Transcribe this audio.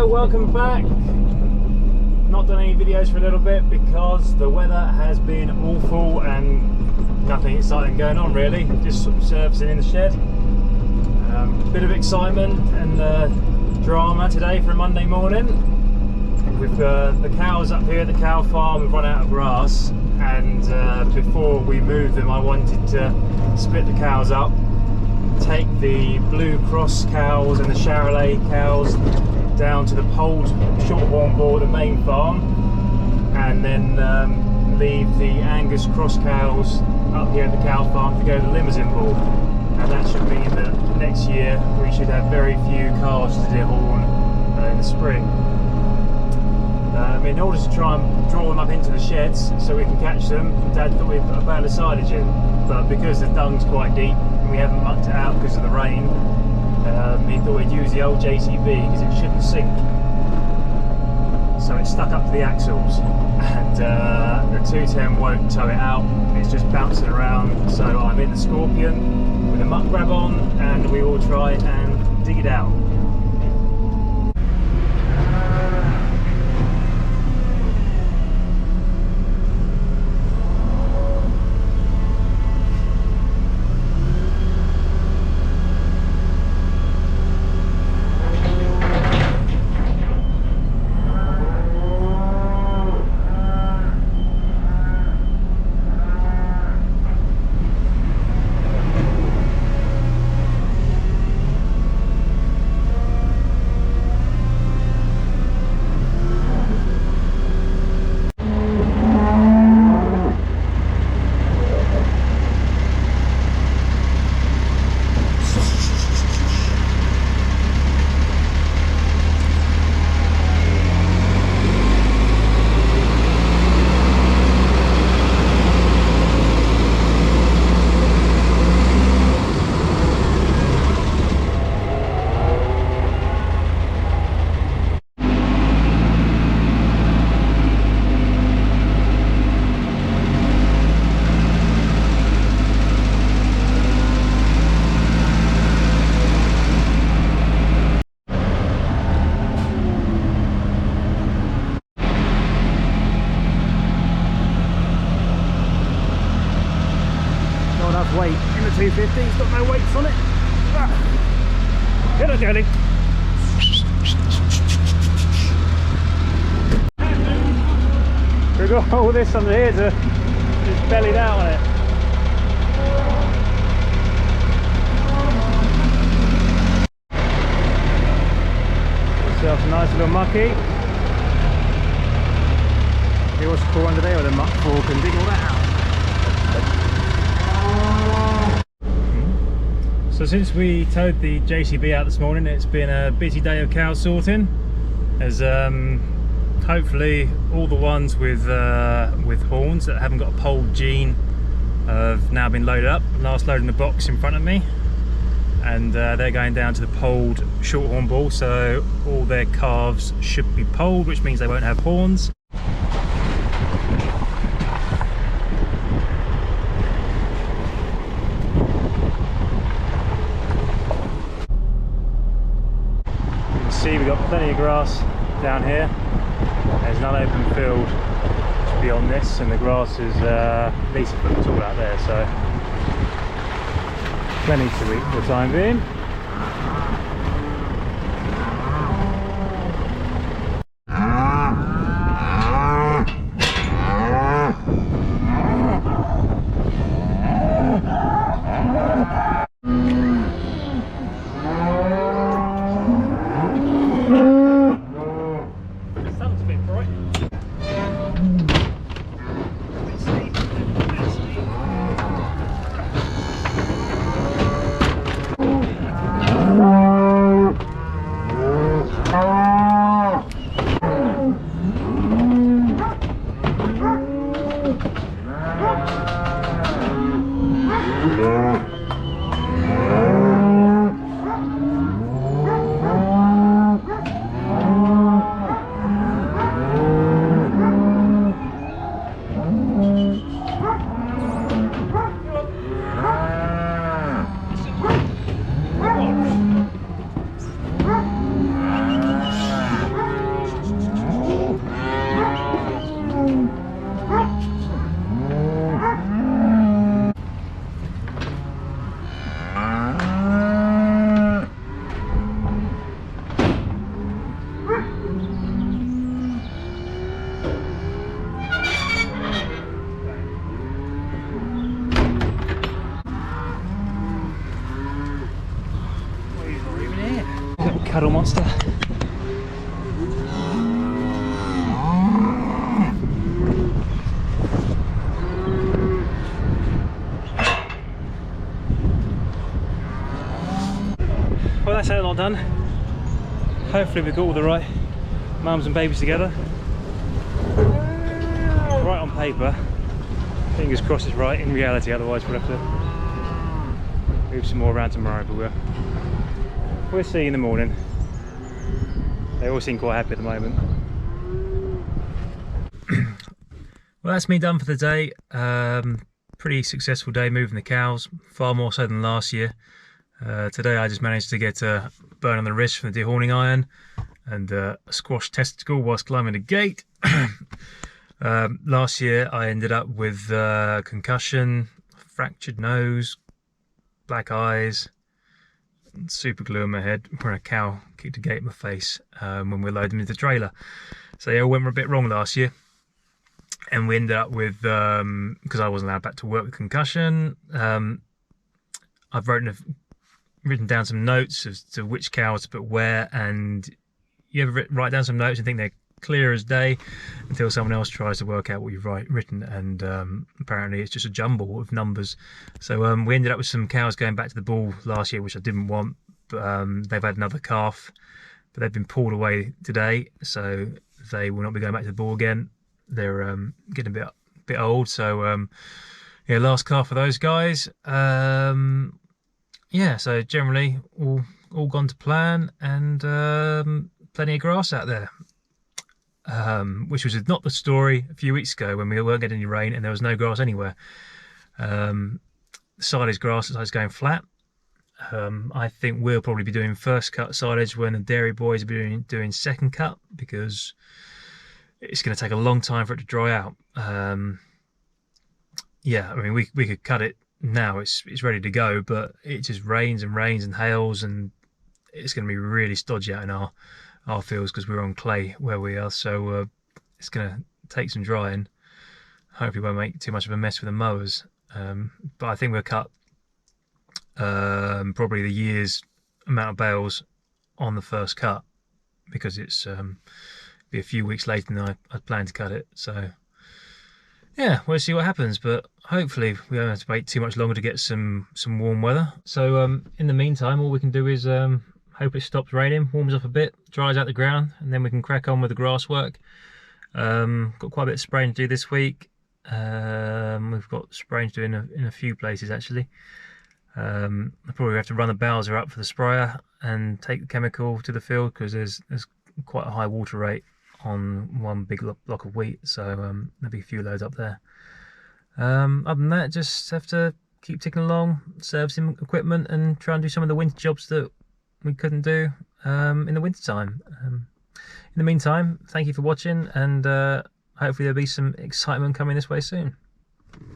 welcome back. Not done any videos for a little bit because the weather has been awful and nothing exciting going on really, just sort of servicing in the shed. Bit of excitement and drama today for a Monday morning. With the cows up here at the cow farm, we've run out of grass, and before we move them I wanted to split the cows up, take the blue cross cows and the Charolais cows down to the polled shorthorn bull at the main farm, and then leave the Angus cross cows up here at the cow farm to go to the Limousin bull. And that should mean that next year we should have very few calves to dehorn in the spring. In order to try and draw them up into the sheds so we can catch them, Dad thought we'd put a bale of silage in, but because the dung's quite deep and we haven't mucked it out because of the rain, he thought we'd use the old JCB because it shouldn't sink. So it's stuck up to the axles, and the 210 won't tow it out, it's just bouncing around. So I'm in the Scorpion with a muck grab on and we will try and dig it out. Weight in the 250, it's got no weights on it. Get it, Daddy. We've got all this under here to just bellied out on it. Yourself a nice little mucky. See what's cool under there with a muck fork and dig all that out. So since we towed the JCB out this morning, it's been a busy day of cow sorting, as hopefully all the ones with horns that haven't got a polled gene have now been loaded up. Last load in the box in front of me, and they're going down to the polled shorthorn bull, so all their calves should be polled, which means they won't have horns. We've got plenty of grass down here. There's an unopened field beyond this, and the grass is at least a foot tall out there, so plenty to eat for the time being. cuddle monster. Well, that's that lot done. Hopefully we've got all the right mums and babies together. Right on paper. Fingers crossed it's right. In reality, otherwise we'll have to move some more around tomorrow, but we'll see in the morning. They all seem quite happy at the moment. Well, that's me done for the day. Pretty successful day moving the cows, far more so than last year. Today I just managed to get a burn on the wrist from the dehorning iron and a squash testicle whilst climbing the gate. Last year I ended up with concussion, fractured nose, black eyes, and super glue on my head when a cow kicked a gate in my face when we loaded them into the trailer. So yeah, it went a bit wrong last year. And we ended up with, because I wasn't allowed back to work with concussion, I've written down some notes as to which cows to put where, and you ever write down some notes and think they're clear as day until someone else tries to work out what you've written, and apparently it's just a jumble of numbers. So we ended up with some cows going back to the bull last year, which I didn't want, but they've had another calf, but they've been pulled away today, so they will not be going back to the bull again. They're getting a bit old, so yeah, last calf for those guys. Yeah, so generally all gone to plan, and plenty of grass out there, which was not the story a few weeks ago when we weren't getting any rain and there was no grass anywhere. Silage grass is going flat. I think we'll probably be doing first cut silage when the dairy boys are doing second cut, because it's going to take a long time for it to dry out. Yeah, I mean, we could cut it now, it's ready to go, but it just rains and rains and hails, and it's going to be really stodgy out in our fields because we're on clay where we are, so it's going to take some drying. Hopefully won't make too much of a mess with the mowers, but I think we'll cut probably the year's amount of bales on the first cut, because it's be a few weeks later than I'd planned to cut it. So yeah, we'll see what happens, but hopefully we don't have to wait too much longer to get some warm weather. So in the meantime, all we can do is hope it stops raining, warms up a bit, dries out the ground, and then we can crack on with the grass work. Got quite a bit of spraying to do this week. We've got spraying to do in a few places actually. I probably have to run the Bowser up for the sprayer and take the chemical to the field, because there's quite a high water rate on one big block of wheat, so there'll be a few loads up there. Other than that, just have to keep ticking along, servicing equipment, and try and do some of the winter jobs that we couldn't do in the winter time. In the meantime, thank you for watching, and hopefully there'll be some excitement coming this way soon.